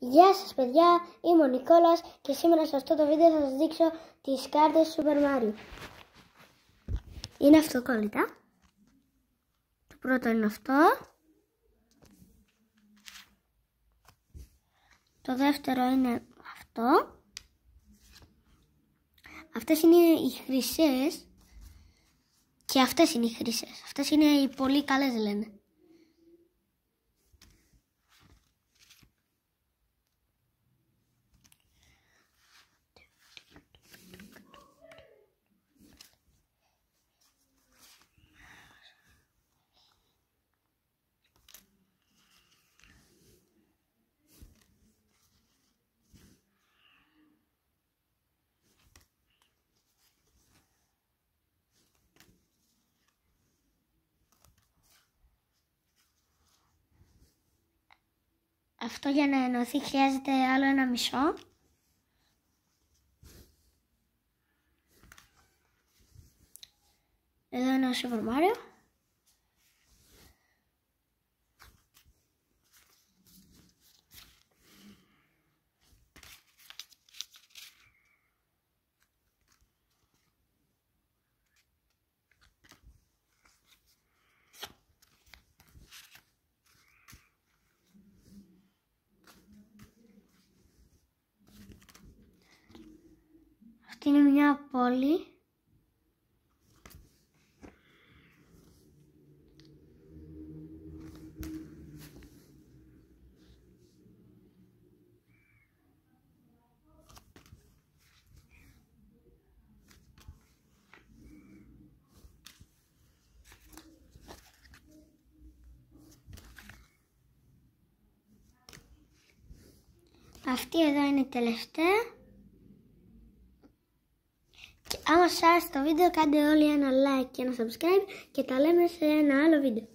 Γεια σας παιδιά, είμαι ο Νικόλας και σήμερα σε αυτό το βίντεο θα σας δείξω τις κάρτες Super Mario. Είναι αυτοκόλλητα. Το πρώτο είναι αυτό. Το δεύτερο είναι αυτό. Αυτές είναι οι χρυσές και αυτές είναι οι χρυσές. Αυτές είναι οι πολύ καλές λένε. Αυτό για να ενωθεί χρειάζεται άλλο ένα μισό. Εδώ είναι ο Super Mario. Αυτή είναι μια πόλη. Αυτή εδώ είναι η τελευταία. Άμα σας άρεσε το βίντεο κάντε όλοι ένα like και ένα subscribe και τα λέμε σε ένα άλλο βίντεο.